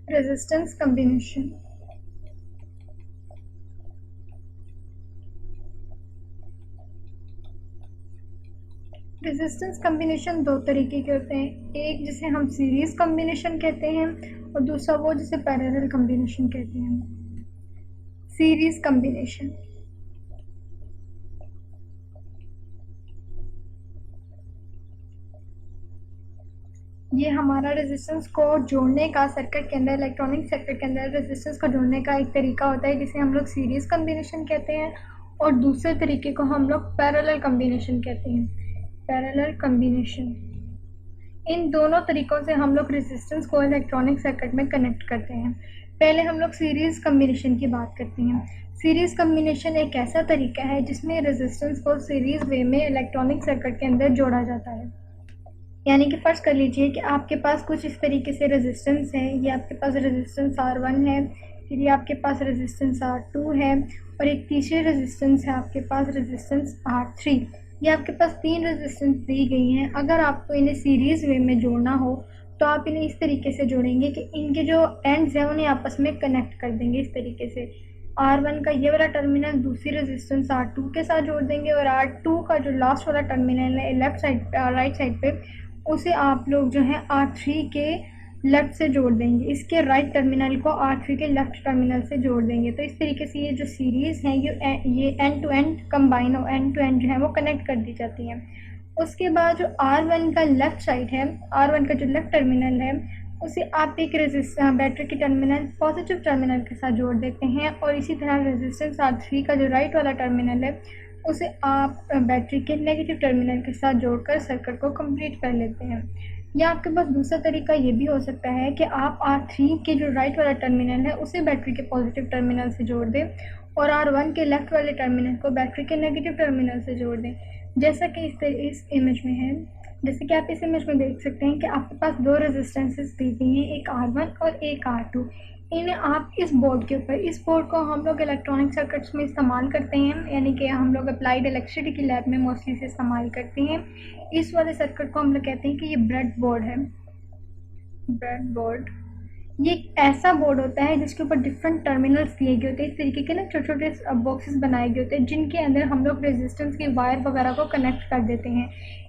Resistance combination. Resistance combination दो तरीके के होते हैं, एक जिसे हम सीरीज कम्बिनेशन कहते हैं और दूसरा वो जिसे पैरेलल कम्बिनेशन कहते हैं। सीरीज कम्बिनेशन ये हमारा रेजिस्टेंस को जोड़ने का, सर्किट के अंदर, इलेक्ट्रॉनिक सर्किट के अंदर रेजिस्टेंस को जोड़ने का एक तरीका होता है जिसे हम लोग सीरीज कम्बिनेशन कहते हैं, और दूसरे तरीके को हम लोग पैरेलल कम्बिनेशन कहते हैं। पैरेलल कम्बिनेशन, इन दोनों तरीकों से हम लोग रेजिस्टेंस को इलेक्ट्रॉनिक सर्किट में कनेक्ट करते हैं। पहले हम लोग सीरीज कम्बिनेशन की बात करते हैं। सीरीज कम्बिनेशन एक ऐसा तरीका है जिसमें रेजिस्टेंस को सीरीज वे में इलेक्ट्रॉनिक सर्किट के अंदर जोड़ा जाता है। यानी कि फर्ज कर लीजिए कि आपके पास कुछ इस तरीके से रेजिस्टेंस है, ये आपके पास रेजिस्टेंस R1 है, फिर ये आपके पास रेजिस्टेंस R2 है, और एक तीसरी रेजिस्टेंस है आपके पास रेजिस्टेंस R3। ये आपके पास 3 रेजिस्टेंस दी गई हैं। अगर आपको इन्हें सीरीज़ वे में जोड़ना हो तो आप इन्हें इस तरीके से जोड़ेंगे कि इनके जो एंड्स हैं उन्हें आपस में कनेक्ट कर देंगे इस तरीके से। R1 का ये वाला टर्मिनल दूसरी रेजिस्टेंस R2 के साथ जोड़ देंगे, और R2 का जो लास्ट वाला टर्मिनल है लेफ्ट साइड राइट साइड पे, उसे आप लोग जो है R3 के लेफ्ट से जोड़ देंगे। इसके राइट टर्मिनल को R3 के लेफ्ट टर्मिनल से जोड़ देंगे। तो इस तरीके से ये जो सीरीज़ है ये एंड टू एंड कंबाइन, और एंड टू एंड जो है वो कनेक्ट कर दी जाती है। उसके बाद जो R1 का लेफ्ट साइड है, R1 का जो लेफ्ट टर्मिनल है, उसे आप एक बैटरी के टर्मिनल पॉजिटिव टर्मिनल के साथ जोड़ देते हैं, और इसी तरह रेजिस्टेंस R3 का जो राइट वाला टर्मिनल है उसे आप बैटरी के नेगेटिव टर्मिनल के साथ जोड़कर सर्किट को कंप्लीट कर लेते हैं। या आपके पास दूसरा तरीका ये भी हो सकता है कि आप R3 के जो राइट वाला टर्मिनल है उसे बैटरी के पॉजिटिव टर्मिनल से जोड़ दें, और R1 के लेफ्ट वाले टर्मिनल को बैटरी के नेगेटिव टर्मिनल से जोड़ दें, जैसा कि इस इमेज में है। जैसे कि आप इस इमेज में देख सकते हैं कि आपके पास दो रेजिस्टेंसेस दी गई हैं, एक R1 और एक R2। इन्हें आप इस बोर्ड के ऊपर, इस बोर्ड को हम लोग इलेक्ट्रॉनिक सर्किट्स में इस्तेमाल करते हैं, यानी कि हम लोग अप्लाइड इलेक्ट्रिसिटी की लैब में मोस्टली से इस्तेमाल करते हैं। इस वाले सर्किट को हम लोग कहते हैं कि ये ब्रेड बोर्ड है। ब्रेड बोर्ड ये एक ऐसा बोर्ड होता है जिसके ऊपर डिफरेंट टर्मिनल्स दिए गए होते हैं, इस तरीके के ना छोटे छोटे बॉक्सेस बनाए गए होते हैं जिनके अंदर हम लोग रेजिस्टेंस की वायर वगैरह को कनेक्ट कर देते हैं।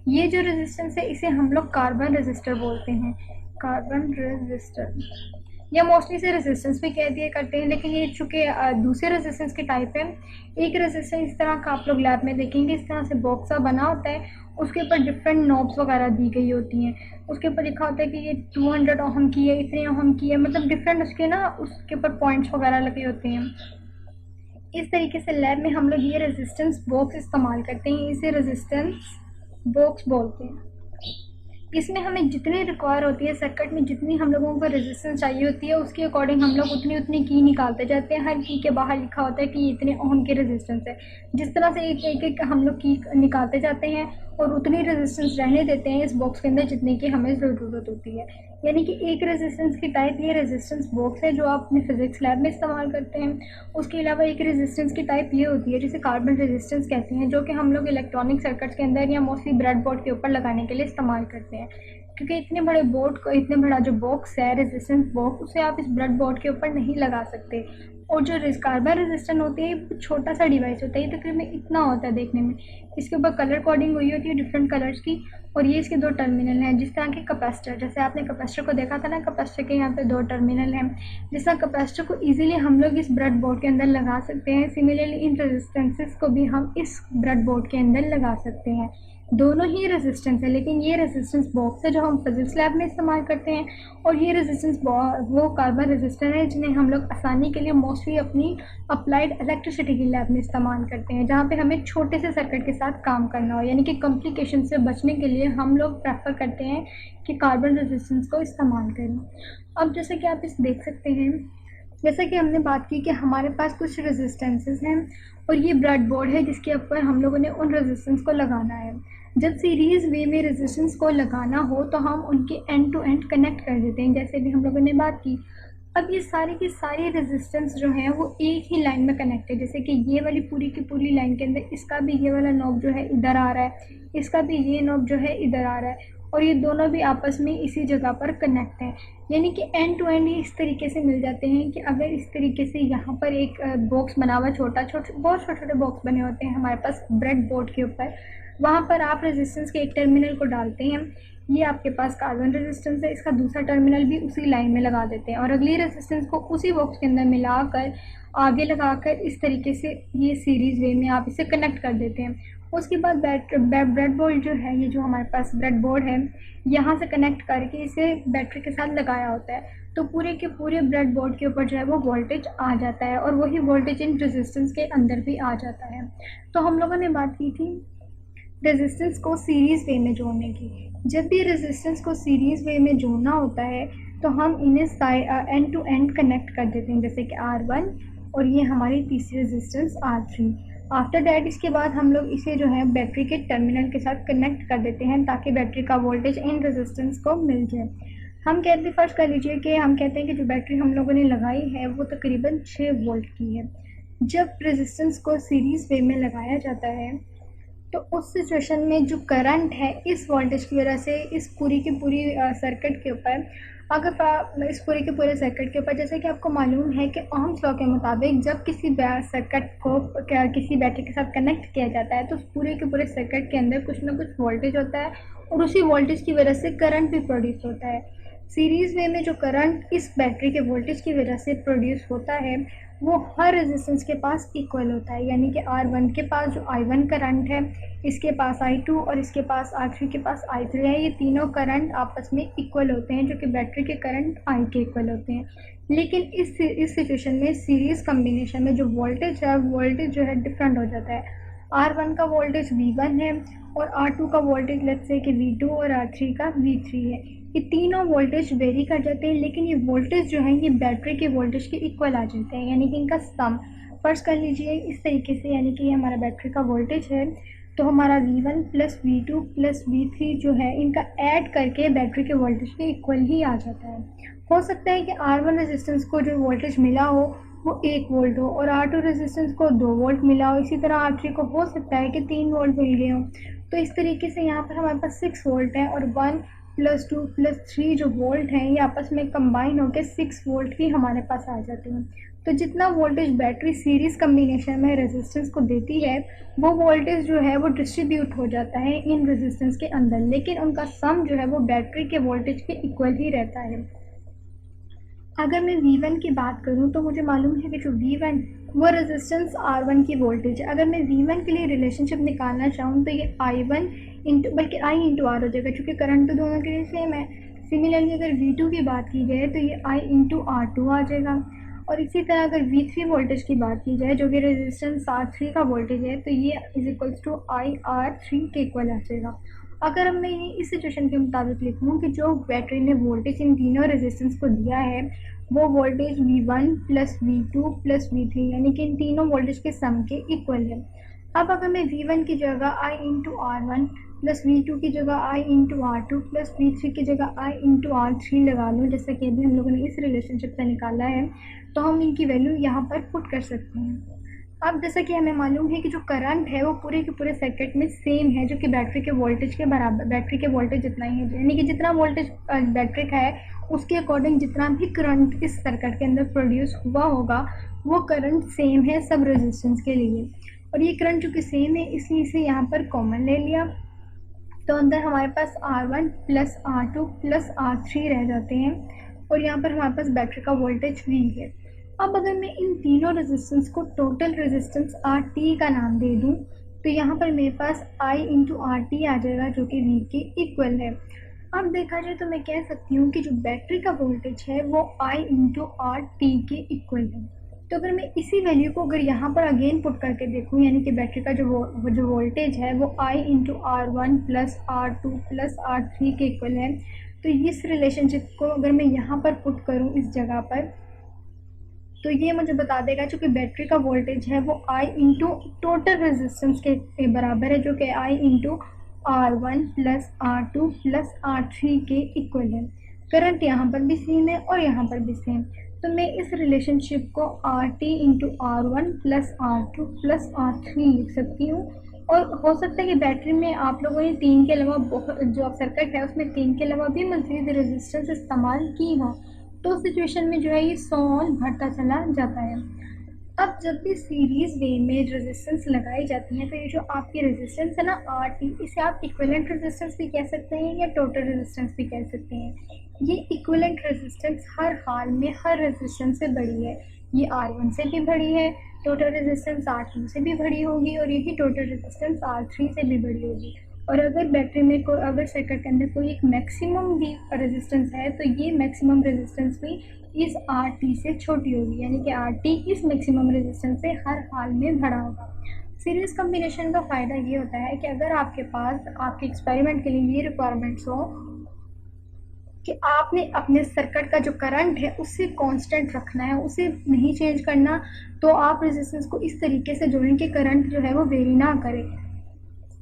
ये जो रेजिस्टेंस है इसे हम लोग कार्बन रेजिस्टर बोलते हैं। कार्बन रेजिस्टर या मोस्टली से रेजिस्टेंस भी कह दिया करते हैं, लेकिन ये चूँकि दूसरे रेजिस्टेंस के टाइप है। एक रेजिस्टेंस इस तरह का आप लोग लैब में देखेंगे, इस तरह से बॉक्स सा बना होता है, उसके ऊपर डिफरेंट नॉब्स वगैरह दी गई होती हैं। उसके ऊपर लिखा होता है कि ये 200 ओहम की है, इतने ओहम की है, मतलब डिफरेंट उसके ना उसके ऊपर पॉइंट्स वगैरह लगे होते हैं। इस तरीके से लैब में हम लोग ये रेजिस्टेंस बॉक्स इस्तेमाल करते हैं, इसे रेजिस्टेंस बॉक्स बोलते हैं। इसमें हमें जितनी रिक्वायर होती है सर्किट में, जितनी हम लोगों को रेजिस्टेंस चाहिए होती है, उसके अकॉर्डिंग हम लोग उतनी उतनी की निकालते जाते हैं। हर की के बाहर लिखा होता है कि ये इतने ओम की रेजिस्टेंस है। जिस तरह से एक हम लोग की निकालते जाते हैं और उतनी रेजिस्टेंस रहने देते हैं इस बॉक्स के अंदर जितने की हमें ज़रूरत होती है। यानी कि एक रेजिस्टेंस की टाइप ये रेजिस्टेंस बॉक्स है जो आप अपने फिजिक्स लैब में इस्तेमाल करते हैं। उसके अलावा एक रेजिस्टेंस की टाइप ये होती है जिसे कार्बन रेजिस्टेंस कहते हैं, जो कि हम लोग इलेक्ट्रॉनिक सर्किट्स के अंदर या मोस्टली ब्रेड बोर्ड के ऊपर लगाने के लिए इस्तेमाल करते हैं। क्योंकि इतने बड़े बोर्ड को, इतने बड़ा जो बॉक्स है रेजिस्टेंस बॉक्स, उसे आप इस ब्रेड बोर्ड के ऊपर नहीं लगा सकते। और जो कार्बन रेजिस्टेंस होती है ये छोटा सा डिवाइस होता है, ये तकरीबन इतना होता है देखने में। इसके ऊपर कलर कोडिंग हुई होती है डिफरेंट कलर्स की, और ये इसके दो टर्मिनल हैं। जिस तरह के कैपेसिटर, जैसे आपने कैपेसिटर को देखा था ना, कैपेसिटर के यहाँ पे दो टर्मिनल हैं। जिस तरह कैपेसिटर को इजीली हम लोग इस ब्रेड बोर्ड के अंदर लगा सकते हैं, सिमिलरली इन रेजिस्टेंसेस को भी हम इस ब्रेड बोर्ड के अंदर लगा सकते हैं। दोनों ही रेजिस्टेंस है, लेकिन ये रेजिस्टेंस बॉक्स है जो हम फिजिक्स लैब में इस्तेमाल करते हैं, और ये रेजिस्टेंस वो कार्बन रेजिस्टर है जिन्हें हम लोग आसानी के लिए मोस्टली अपनी अप्लाइड इलेक्ट्रिसिटी की लैब में इस्तेमाल करते हैं, जहाँ पे हमें छोटे से सर्किट के साथ काम करना हो। यानी कि कॉम्प्लिकेशन से बचने के लिए हम लोग प्रेफर करते हैं कि कार्बन रेजिस्टेंस को इस्तेमाल करें। अब जैसे कि आप इस देख सकते हैं, जैसा कि हमने बात की कि हमारे पास कुछ रेजिस्टेंसेस हैं और ये ब्रेड बोर्ड है जिसके ऊपर हम लोगों ने उन रेजिस्टेंस को लगाना है। जब सीरीज़ वे में रेजिस्टेंस को लगाना हो तो हम उनके एंड टू एंड कनेक्ट कर देते हैं, जैसे भी हम लोगों ने बात की। अब ये सारी की सारी रेजिस्टेंस जो है वो एक ही लाइन में कनेक्ट है। जैसे कि ये वाली पूरी की पूरी लाइन के अंदर इसका भी ये वाला नॉब जो है इधर आ रहा है, इसका भी ये नॉब जो है इधर आ रहा है, और ये दोनों भी आपस में इसी जगह पर कनेक्ट हैं, यानी कि एंड टू एंड ये इस तरीके से मिल जाते हैं कि अगर इस तरीके से यहाँ पर एक बॉक्स बना हुआ बहुत छोटे छोटे बॉक्स बने होते हैं हमारे पास ब्रेड बोर्ड के ऊपर, वहाँ पर आप रेजिस्टेंस के एक टर्मिनल को डालते हैं, ये आपके पास कार्बन रेजिस्टेंस है, इसका दूसरा टर्मिनल भी उसी लाइन में लगा देते हैं और अगली रेजिस्टेंस को उसी बॉक्स के अंदर मिलाकर आगे लगाकर इस तरीके से ये सीरीज़ वे में आप इसे कनेक्ट कर देते हैं। उसके बाद ब्रेड बोर्ड जो है, ये जो हमारे पास ब्रेड बोर्ड है, यहाँ से कनेक्ट करके इसे बैटरी के साथ लगाया होता है, तो पूरे के पूरे ब्रेड बोर्ड के ऊपर जो है वो वोल्टेज आ जाता है और वही वोल्टेज इन रेजिस्टेंस के अंदर भी आ जाता है। तो हम लोगों ने बात की थी रेजिस्टेंस को सीरीज़ वे में जोड़ने की। जब भी रेजिस्टेंस को सीरीज़ वे में जोड़ना होता है तो हम इन्हें एंड टू एंड कनेक्ट कर देते हैं, जैसे कि R1 और ये हमारी तीसरी रेजिस्टेंस R3। आफ्टर डैट इसके बाद हम लोग इसे जो है बैटरी के टर्मिनल के साथ कनेक्ट कर देते हैं ताकि बैटरी का वोल्टेज इन रेजिस्टेंस को मिल जाए। हम कहते फर्ज कर लीजिए कि हम कहते हैं कि जो बैटरी हम लोगों ने लगाई है वो तकरीबन 6 वोल्ट की है। जब रेजिस्टेंस को सीरीज़ वे में लगाया जाता है तो उस सिचुएशन में जो करंट है इस वोल्टेज की वजह से इस पूरी की पूरी सर्किट के ऊपर, अगर इस पूरे के पूरे सर्किट के ऊपर, जैसे कि आपको मालूम है कि ओम्स लॉ के मुताबिक जब किसी सर्किट को किसी बैटरी के साथ कनेक्ट किया जाता है तो उस पूरे के पूरे सर्किट के अंदर कुछ ना कुछ वोल्टेज होता है और उसी वोल्टेज की वजह से करंट भी प्रोड्यूस होता है। सीरीज़ वे में जो करंट इस बैटरी के वोल्टेज की वजह से प्रोड्यूस होता है वो हर रेजिस्टेंस के पास इक्वल होता है, यानी कि R1 के पास जो I1 करंट है, इसके पास I2 और इसके पास R3 के पास I3 है, ये तीनों करंट आपस में इक्वल होते हैं जो कि बैटरी के करंट I के इक्वल होते हैं। लेकिन इस सिचुएशन में सीरीज़ कम्बिनेशन में जो वोल्टेज है वोल्टेज जो है डिफरेंट हो जाता है। R1 का वोल्टेज V1 है और R2 का वोल्टेज लेट्स से कि V2 और R3 का V3 है। ये तीनों वोल्टेज वेरी कर जाते हैं, लेकिन ये वोल्टेज जो है ये बैटरी के वोल्टेज के इक्वल आ जाते हैं, यानी कि इनका सम फर्ज कर लीजिए इस तरीके से, यानी कि ये हमारा बैटरी का वोल्टेज है तो हमारा V1 plus V2 plus V3 जो है इनका ऐड करके बैटरी के वोल्टेज के इक्वल ही आ जाता है। हो सकता है कि R1 रेजिस्टेंस को जो वोल्टेज मिला हो वो 1 वोल्ट हो और R2 रेजिस्टेंस को 2 वोल्ट मिला हो, इसी तरह R3 को हो सकता है कि 3 वोल्ट मिल गए हो। तो इस तरीके से यहाँ पर हमारे पास 6 वोल्ट है और 1 प्लस 2 प्लस 3 जो वोल्ट हैं ये आपस में कंबाइन होकर 6 वोल्ट ही हमारे पास आ जाते हैं। तो जितना वोल्टेज बैटरी सीरीज़ कम्बिनेशन में रेजिस्टेंस को देती है वो वोल्टेज जो है वो डिस्ट्रीब्यूट हो जाता है इन रेजिस्टेंस के अंदर, लेकिन उनका सम जो है वो बैटरी के वोल्टेज के इक्वल ही रहता है। अगर मैं V1 की बात करूं तो मुझे मालूम है कि जो V1 वो रेजिस्टेंस R1 की वोल्टेज है। अगर मैं V1 के लिए रिलेशनशिप निकालना चाहूँ तो ये I1 इंटू बल्कि I इंटू R हो जाएगा, क्योंकि करंट तो दोनों के लिए सेम है। सिमिलरली अगर V2 की बात की जाए तो ये I इंटू R2 आ जाएगा और इसी तरह अगर V3 वोल्टेज की बात की जाए जो कि रेजिस्टेंस R3 का वोल्टेज है तो ये इज इक्वल्स टू IR3 के इक्वल आ जाएगा। अगर अब मैं ये इस सिचुएशन के मुताबिक लिखूँ कि जो बैटरी ने वोल्टेज इन तीनों रेजिस्टेंस को दिया है वो voltage V1 plus V2 plus V3 यानी कि इन तीनों वोल्टेज के सम के इक्वल है। अब अगर मैं V1 की जगह I into R1 plus V2 की जगह I into R2 plus V3 की जगह I इंटू R3 लगा लूँ, जैसा कि अभी हम लोगों ने इस रिलेशनशिप से निकाला है, तो हम इनकी वैल्यू यहाँ पर पुट कर सकते हैं। अब जैसा कि हमें मालूम है कि जो करंट है वो पूरे के पूरे सर्किट में सेम है जो कि बैटरी के वोल्टेज के बराबर, बैटरी के वोल्टेज जितना ही है, यानी कि जितना वोल्टेज बैटरी का है उसके अकॉर्डिंग जितना भी करंट इस सर्किट के अंदर प्रोड्यूस हुआ होगा वो करंट सेम है सब रेजिस्टेंस के लिए। और ये करंट जो कि सेम है इसलिए इसे यहाँ पर कॉमन ले लिया, तो अंदर हमारे पास R1 plus R2 plus R3 रह जाते हैं और यहाँ पर हमारे पास बैटरी का वोल्टेज V है। अब अगर मैं इन तीनों रेजिस्टेंस को टोटल रेजिस्टेंस RT का नाम दे दूं तो यहाँ पर मेरे पास I इंटू RT आ जाएगा जो कि V के इक्वल है। अब देखा जाए तो मैं कह सकती हूँ कि जो बैटरी का वोल्टेज है वो I इंटू RT के इक्वल है। तो अगर मैं इसी वैल्यू को अगर यहाँ पर अगेन पुट करके देखूँ, यानी कि बैटरी का जो वोल्टेज है वो I into R1 plus R2 plus R3 के इक्वल है, तो इस रिलेशनशिप को अगर मैं यहाँ पर पुट करूँ इस जगह पर तो ये मुझे बता देगा जो कि बैटरी का वोल्टेज है वो I इंटू टोटल रेजिस्टेंस के बराबर है जो कि I into R1 plus R2 plus R3 के इक्वल है। करंट यहाँ पर भी सेम है और यहाँ पर भी सेम, तो मैं इस रिलेशनशिप को RT into R1 plus R2 plus R3 लिख सकती हूँ और हो सकता है कि बैटरी में आप लोगों ने 3 के अलावा बहुत जो सर्किट है उसमें 3 के अलावा भी मज़ीद रेजिस्टेंस इस्तेमाल की हो, तो उस सिचुएशन में जो है ये 100 ऑन बढ़ता चला जाता है। अब जब भी सीरीज़ वे में रेजिस्टेंस लगाई जाती है तो ये जो आपकी रेजिस्टेंस है ना RT, इसे आप इक्विवेलेंट रेजिस्टेंस भी कह सकते हैं या टोटल रेजिस्टेंस भी कह सकते हैं। ये इक्विवेलेंट रेजिस्टेंस हर हाल में हर रेजिस्टेंस से बड़ी है। ये R1 से भी बड़ी है, टोटल रेजिस्टेंस R2 से भी बड़ी होगी और यही टोटल रेजिस्टेंस R3 से भी बड़ी होगी। और अगर बैटरी में कोई अगर सर्किट के अंदर कोई एक मैक्सिमम भी रेजिस्टेंस है तो ये मैक्सिमम रेजिस्टेंस भी इस RT से छोटी होगी, यानी कि RT इस मैक्सिमम रेजिस्टेंस से हर हाल में बड़ा होगा। सीरीज कम्बिनेशन का फ़ायदा ये होता है कि अगर आपके पास आपके एक्सपेरिमेंट के लिए ये रिक्वायरमेंट्स हो कि आपने अपने सर्किट का जो करंट है उसे कांस्टेंट रखना है, उसे नहीं चेंज करना, तो आप रेजिस्टेंस को इस तरीके से जोड़ें कि करंट जो है वो वेरी ना करे।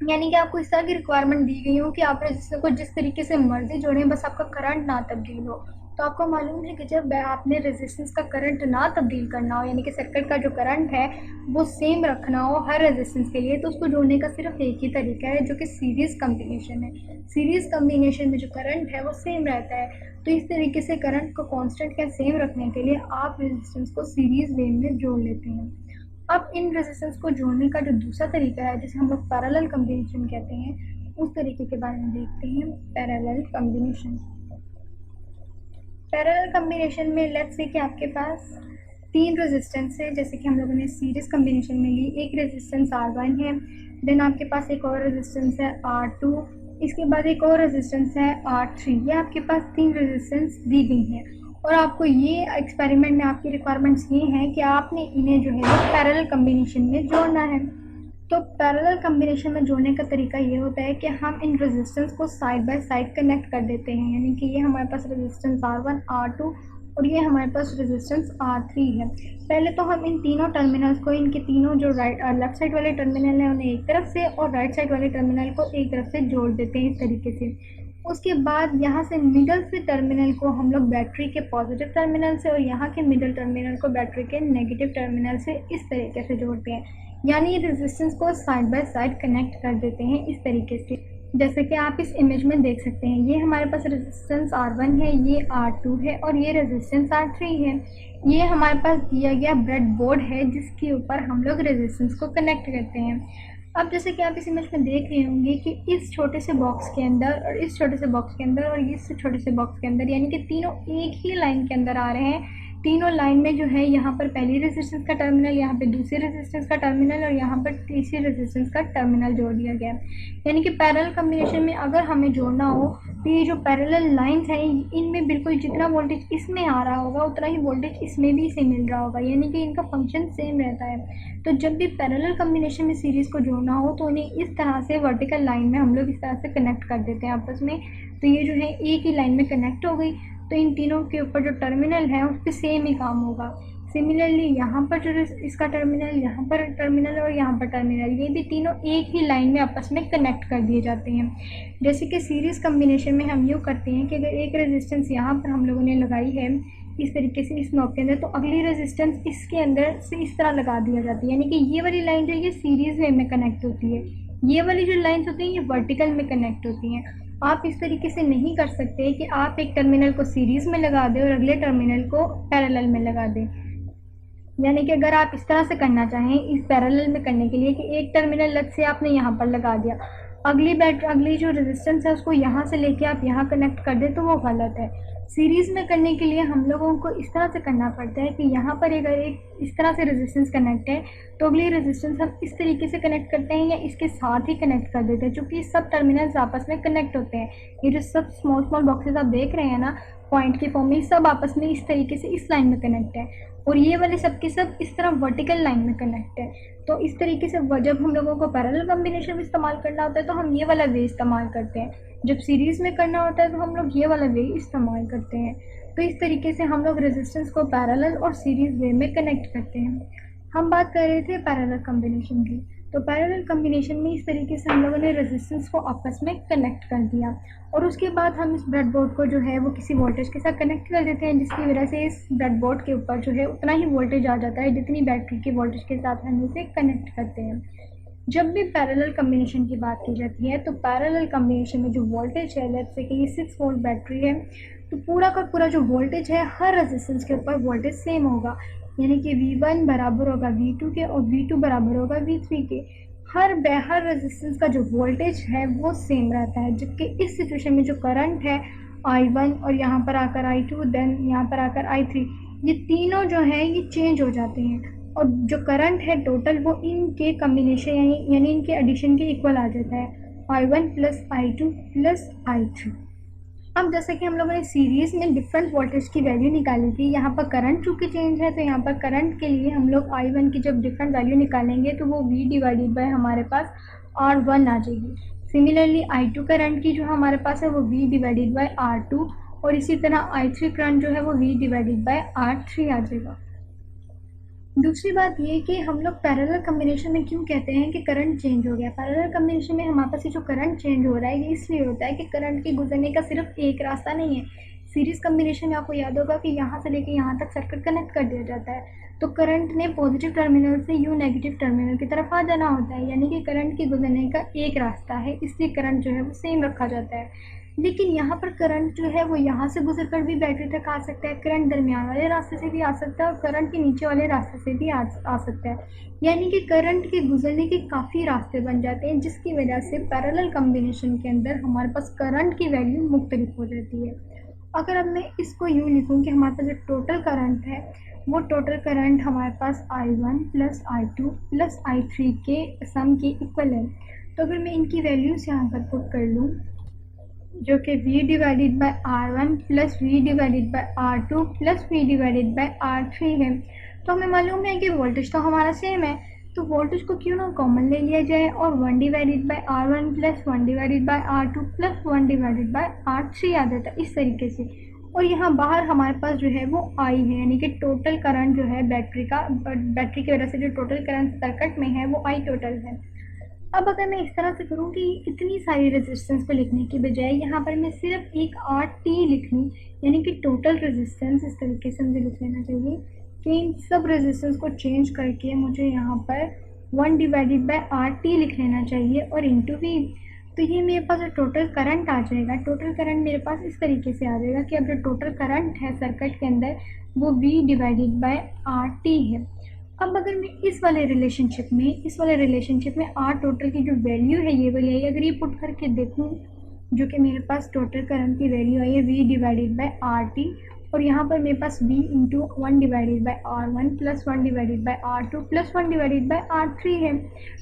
यानी कि आपको इस तरह की रिक्वायरमेंट दी गई हो कि आप रेजिस्टेंस को जिस तरीके से मर्जी जोड़ें, बस आपका करंट ना तब्दील हो। तो आपको मालूम है कि जब आपने रेजिस्टेंस का करंट ना तब्दील करना हो, यानी कि सर्किट का जो करंट है वो सेम रखना हो हर रेजिस्टेंस के लिए, तो उसको जोड़ने का सिर्फ एक ही तरीका है जो कि सीरीज़ कम्बिनेशन है। सीरीज़ कम्बिनेशन में जो करंट है वो सेम रहता है। तो इस तरीके से करंट को कांस्टेंट या सेम रखने के लिए आप रेजिस्टेंस को सीरीज़ वे में जोड़ लेते हैं। अब इन रेजिस्टेंस को जोड़ने का जो दूसरा तरीका है जिसे हम लोग पैरेलल कम्बिनेशन कहते हैं, उस तरीके के बारे में देखते हैं। Parallel combination. पैरेलल कम्बिनेशन में लेट्स से कि आपके पास 3 रेजिस्टेंस है, जैसे कि हम लोगों ने सीरीज कम्बिनेशन में ली। एक रेजिस्टेंस R1 है, देन आपके पास एक और रेजिस्टेंस है R2, इसके बाद एक और रेजिस्टेंस है R3। ये आपके पास 3 रेजिस्टेंस दी गई हैं और आपको ये एक्सपेरिमेंट में आपकी रिक्वायरमेंट्स ये हैं कि आपने इन्हें जो है वो पैरेलल कम्बिनेशन में जोड़ना है। तो पैरेलल कम्बिनेशन में जोड़ने का तरीका ये होता है कि हम इन रेजिस्टेंस को साइड बाय साइड कनेक्ट कर देते हैं, यानी कि ये हमारे पास रेजिस्टेंस R1 R2 और ये हमारे पास रेजिस्टेंस R3 है। पहले तो हम इन तीनों टर्मिनल्स को, इनके तीनों जो लेफ़्ट साइड वाले टर्मिनल हैं उन्हें एक तरफ से और राइट साइड वाले टर्मिनल को एक तरफ से जोड़ देते हैं इस तरीके से। उसके बाद यहाँ से मिडल से टर्मिनल को हम लोग बैटरी के पॉजिटिव टर्मिनल से और यहाँ के मिडल टर्मिनल को बैटरी के नेगेटिव टर्मिनल से इस तरीके से जोड़ते हैं, यानी रेजिस्टेंस को साइड बाय साइड कनेक्ट कर देते हैं इस तरीके से। जैसे कि आप इस इमेज में देख सकते हैं, ये हमारे पास रेजिस्टेंस R1 है, ये R2 है और ये रेजिस्टेंस R3 है। ये हमारे पास दिया गया ब्रेड बोर्ड है जिसके ऊपर हम लोग रेजिस्टेंस को कनेक्ट करते हैं। अब जैसे कि आप इस इमेज में देख रहे होंगे कि इस छोटे से बॉक्स के अंदर और इस छोटे से बॉक्स के अंदर और इस छोटे से बॉक्स के अंदर, यानी कि तीनों एक ही लाइन के अंदर आ रहे हैं। तीनों लाइन में जो है यहाँ पर पहली रेजिस्टेंस का टर्मिनल, यहाँ पे दूसरी रेजिस्टेंस का टर्मिनल और यहाँ पर तीसरी रेजिस्टेंस का टर्मिनल जोड़ दिया गया। यानी कि पैरेलल कम्बिनेशन में अगर हमें जोड़ना हो तो ये जो पैरेलल लाइंस हैं इनमें बिल्कुल जितना वोल्टेज इसमें आ रहा होगा उतना ही वोल्टेज इसमें भी इसे मिल रहा होगा, यानी कि इनका फंक्शन सेम रहता है। तो जब भी पैरेलल कम्बिनेशन में सीरीज़ को जोड़ना हो तो उन्हें इस तरह से वर्टिकल लाइन में हम लोग इस तरह से कनेक्ट कर देते हैं आपस में। तो ये जो है एक ही लाइन में कनेक्ट हो गई, तो इन तीनों के ऊपर जो टर्मिनल है उस पर सेम ही काम होगा। सिमिलरली यहाँ पर जो इसका टर्मिनल, यहाँ पर टर्मिनल और यहाँ पर टर्मिनल, ये भी तीनों एक ही लाइन में आपस में कनेक्ट कर दिए जाते हैं। जैसे कि सीरीज़ कम्बिनेशन में हम यूँ करते हैं कि अगर एक रेजिस्टेंस यहाँ पर हम लोगों ने लगाई है इस तरीके से इस नॉब के अंदर, तो अगली रेजिस्टेंस इसके अंदर से इस तरह लगा दिया जाती है, यानी कि ये वाली लाइन जो है ये सीरीज़ वे में कनेक्ट होती है, ये वाली जो लाइन्स होती हैं ये वर्टिकल में कनेक्ट होती हैं। आप इस तरीके से नहीं कर सकते कि आप एक टर्मिनल को सीरीज़ में लगा दें और अगले टर्मिनल को पैरेलल में लगा दें। यानी कि अगर आप इस तरह से करना चाहें इस पैरेलल में करने के लिए कि एक टर्मिनल लग से आपने यहाँ पर लगा दिया, अगली जो रेजिस्टेंस है उसको यहाँ से लेके आप यहाँ कनेक्ट कर दें, तो वो गलत है। सीरीज़ में करने के लिए हम लोगों को इस तरह से करना पड़ता है कि यहाँ पर अगर एक इस तरह से रेजिस्टेंस कनेक्ट है तो अगली रेजिस्टेंस हम इस तरीके से कनेक्ट करते हैं या इसके साथ ही कनेक्ट कर देते हैं, चूँकि सब टर्मिनल्स आपस में कनेक्ट होते हैं। ये जो सब स्मॉल स्मॉल बॉक्सेस आप देख रहे हैं ना पॉइंट के फॉर्म में, सब आपस में इस तरीके से इस लाइन में कनेक्ट है और ये वाले सब के सब इस तरह वर्टिकल लाइन में कनेक्ट है। तो इस तरीके से जब हम लोगों को पैरेलल कम्बिनेशन में इस्तेमाल करना होता है तो हम ये वाला वे इस्तेमाल करते हैं, जब सीरीज़ में करना होता है तो हम लोग ये वाला वे इस्तेमाल करते हैं। तो इस तरीके से हम लोग रेजिस्टेंस को पैरेलल और सीरीज़ वे में कनेक्ट करते हैं। हम बात कर रहे थे पैरेलल कम्बिनेशन की, तो पैरेलल कम्बिनेशन में इस तरीके से हम लोगों ने रेजिस्टेंस को आपस में कनेक्ट कर दिया और उसके बाद हम इस ब्रेडबोर्ड को जो है वो किसी वोल्टेज के साथ कनेक्ट कर देते हैं, जिसकी वजह से इस ब्रेडबोर्ड के ऊपर जो है उतना ही वोल्टेज आ जाता है जितनी बैटरी के वोल्टेज के साथ हम इसे कनेक्ट करते हैं। जब भी पैरेलल कम्बिनेशन की बात की जाती है तो पैरेलल कम्बिनेशन में जो वोल्टेज है, लेट्स से कि ये 6 वोल्ट बैटरी है, तो पूरा का पूरा जो वोल्टेज है हर रेजिस्टेंस के ऊपर वोल्टेज सेम होगा, यानी कि V1 बराबर होगा V2 के और V2 बराबर होगा V3 के। हर रेजिस्टेंस का जो वोल्टेज है वो सेम रहता है, जबकि इस सिचुएशन में जो करंट है I1 और यहाँ पर आकर I2 देन यहाँ पर आकर I3, ये तीनों जो हैं ये चेंज हो जाते हैं और जो करंट है टोटल वो इनके कम्बिनेशन यानी इनके एडिशन के इक्वल आ जाता है, I1 plus I2 plus I3। अब जैसे कि हम लोगों ने सीरीज़ में डिफरेंट वोल्टेज की वैल्यू निकाली थी, यहाँ पर करंट चूँकि चेंज है तो यहाँ पर करंट के लिए हम लोग I1 की जब डिफरेंट वैल्यू निकालेंगे तो वो V डिवाइडेड बाय हमारे पास R1 आ जाएगी। सिमिलरली I2 करंट की जो हमारे पास है वो V डिवाइडेड बाय R2 और इसी तरह I3 करंट जो है वो V डिवाइडेड बाय R3 आ जाएगा। दूसरी बात ये कि हम लोग पैरेलल कम्बिनेशन में क्यों कहते हैं कि करंट चेंज हो गया। पैरेलल कम्बिनेशन में हमारे पास ये जो करंट चेंज हो रहा है ये इसलिए होता है कि करंट के गुजरने का सिर्फ एक रास्ता नहीं है। सीरीज़ कम्बिनेशन में आपको याद होगा कि यहाँ से लेके यहाँ तक सर्किट कनेक्ट कर दिया जाता है, तो करंट ने पॉजिटिव टर्मिनल से यू नेगेटिव टर्मिनल की तरफ आ जाना होता है, यानी कि करंट के गुजरने का एक रास्ता है, इसलिए करंट जो है वो सेम रखा जाता है। लेकिन यहाँ पर करंट जो है वो यहाँ से गुजर कर भी बैटरी तक आ सकता है, करंट दरमियान वाले रास्ते से भी आ सकता है और करंट के नीचे वाले रास्ते से भी आ सकता है, यानी कि करंट के गुजरने के काफ़ी रास्ते बन जाते हैं, जिसकी वजह से पैरेलल कम्बिनेशन के अंदर हमारे पास करंट की वैल्यू मुख्तलिफ हो जाती है। अगर अब मैं इसको यूँ लिखूँ कि हमारे पास जो टोटल करंट है वो टोटल करंट हमारे पास I1 plus I2 plus I3 के सम के इक्वल है, तो अगर मैं इनकी वैल्यूज़ यहाँ पर पुट कर लूँ जो कि V divided by R1 plus V divided by R2 plus V divided by R3 है, तो हमें मालूम है कि वोल्टेज तो हमारा सेम है, तो वोल्टेज को क्यों ना कॉमन ले लिया जाए और 1 divided by R1 plus 1 divided by R2 plus 1 divided by R3 आ जाता है इस तरीके से। और यहाँ बाहर हमारे पास जो है वो I है, यानी कि टोटल करंट जो है बैटरी की वजह से जो टोटल करंट सर्किट में है वो I टोटल है। अब अगर मैं इस तरह से करूँ कि इतनी सारी रेजिस्टेंस को लिखने की बजाय यहाँ पर मैं सिर्फ एक RT लिख लूँ, यानी कि टोटल रेजिस्टेंस, इस तरीके से मुझे लिख लेना चाहिए कि इन सब रेजिस्टेंस को चेंज करके मुझे यहाँ पर 1 डिवाइडेड बाय RT लिख लेना चाहिए और इंटू V, तो ये मेरे पास जो टोटल करंट आ जाएगा, टोटल करंट मेरे पास इस तरीके से आ जाएगा कि अब जो टोटल करंट है सर्किट के अंदर वो V डिवाइडेड बाय RT है। अब अगर मैं इस वाले रिलेशनशिप में R टोटल की जो वैल्यू है ये वाली आई, अगर ये पुट करके देखूँ जो कि मेरे पास टोटल करंट की वैल्यू आई है V डिवाइडेड बाय RT और यहाँ पर मेरे पास V into 1 divided by R1 plus 1 divided by R2 plus 1 divided by R3 है,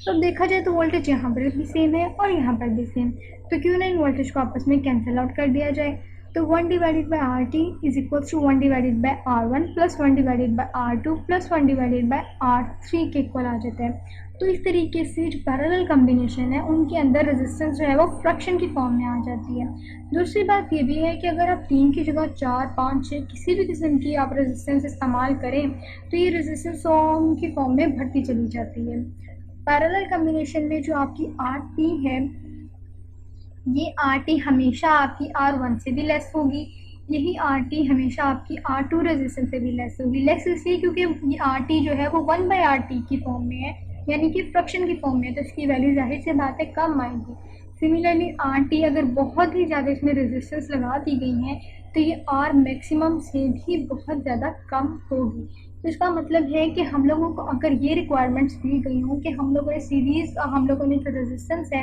तो देखा जाए तो वोल्टेज यहाँ पर भी सेम है और यहाँ पर भी सेम, तो क्यों ना इन वोल्टेज को आपस में कैंसिल आउट कर दिया जाए, तो 1 divided by RT is equals to 1 divided by R1 plus 1 divided by R2 plus 1 divided by R3 के इक्वल आ जाता है। तो इस तरीके से जो पैरेलल कम्बिनेशन है उनके अंदर रेजिस्टेंस जो है वो फ्रैक्शन की फॉर्म में आ जाती है। दूसरी बात ये भी है कि अगर आप 3 की जगह 4, 5, 6 किसी भी किस्म की आप रेजिस्टेंस इस्तेमाल करें तो ये रेजिस्टेंस की फॉर्म में बढ़ती चली जाती है। पैरेलल कम्बिनेशन में जो आपकी RT है ये RT हमेशा आपकी R1 से भी लेस होगी, यही RT हमेशा आपकी R2 रेजिस्टेंस से भी लेस होगी। लेस इसलिए क्योंकि ये RT जो है वो 1 बाय RT की फॉर्म में है, यानी कि फ्रैक्शन की फॉर्म में है, तो इसकी वैल्यू जाहिर सी बात है कम आएगी। सिमिलरली RT अगर बहुत ही ज़्यादा इसमें रेजिस्टेंस लगा दी गई है तो ये R मैक्सिमम से भी बहुत ज़्यादा कम होगी। तो इसका मतलब है कि हम लोगों को अगर ये रिक्वायरमेंट्स दी गई हों कि हम लोगों ने हम लोगों ने जो रेजिस्टेंस है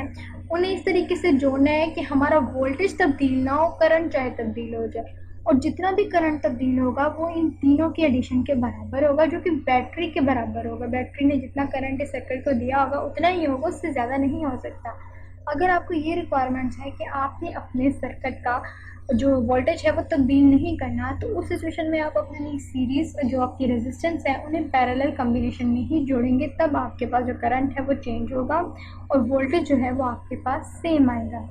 उन्हें इस तरीके से जोड़ना है कि हमारा वोल्टेज तब्दील ना हो, करंट चाहे तब्दील हो जाए, और जितना भी करंट तब्दील होगा वो इन तीनों के एडिशन के बराबर होगा, जो कि बैटरी के बराबर होगा। बैटरी ने जितना करंट इस सर्किट को दिया होगा उतना ही होगा, उससे ज़्यादा नहीं हो सकता। अगर आपको ये रिक्वायरमेंट्स है कि आपने अपने सर्किट का जो वोल्टेज है वो तब्दील नहीं करना, तो उस सिचुएशन में आप अपनी सीरीज़ जो आपकी रेजिस्टेंस है उन्हें पैरेलल कम्बिनेशन में ही जोड़ेंगे, तब आपके पास जो करंट है वो चेंज होगा और वोल्टेज जो है वो आपके पास सेम आएगा।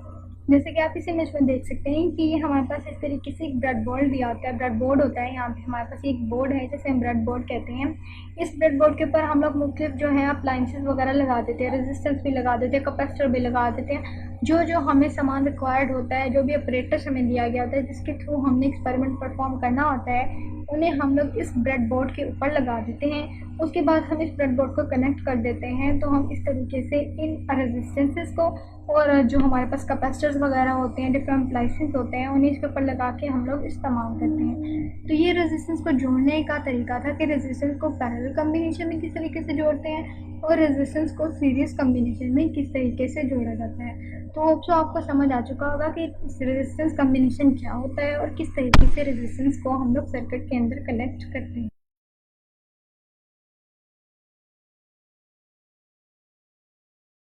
जैसे कि आप इस इमेज में देख सकते हैं कि ये हमारे पास इस तरीके से एक ब्रेडबोर्ड दिया होता है, ब्रेडबोर्ड होता है, यहाँ पे हमारे पास एक बोर्ड है जिसे हम ब्रेडबोर्ड कहते हैं। इस ब्रेडबोर्ड के ऊपर हम लोग मुख्तलिफ जो है अप्लाइंसेस वगैरह लगा देते हैं, रेजिस्टेंस भी लगा देते हैं, कैपेसिटर भी लगा देते हैं, जो हमें सामान रिक्वायर्ड होता है, जो भी ऑपरेटर्स हमें दिया गया होता है जिसके थ्रू हमने एक्सपेरिमेंट परफॉर्म करना होता है, उन्हें हम लोग इस ब्रेडबोर्ड के ऊपर लगा देते हैं उसके बाद हम इस ब्रेडबोर्ड को कनेक्ट कर देते हैं। तो हम इस तरीके से इन रेजिस्टेंसेस को और जो हमारे पास कैपेसिटर्स वगैरह होते हैं, डिफरेंट अप्लाइंसेस होते हैं, उन्हें इसके ऊपर लगा के हम लोग इस्तेमाल करते हैं। तो ये रेजिस्टेंस को जोड़ने का तरीका था कि रेजिस्टेंस को पैरेलल कम्बिनेशन में किस तरीके से जोड़ते हैं और रेजिस्टेंस को सीरीज कम्बिनेशन में किस तरीके से जोड़ा जाता है। तो होप सो आपको समझ आ चुका होगा कि रेजिस्टेंस कम्बिनेशन क्या होता है और किस तरीके से रेजिस्टेंस को हम लोग सर्किट के अंदर कनेक्ट करते हैं।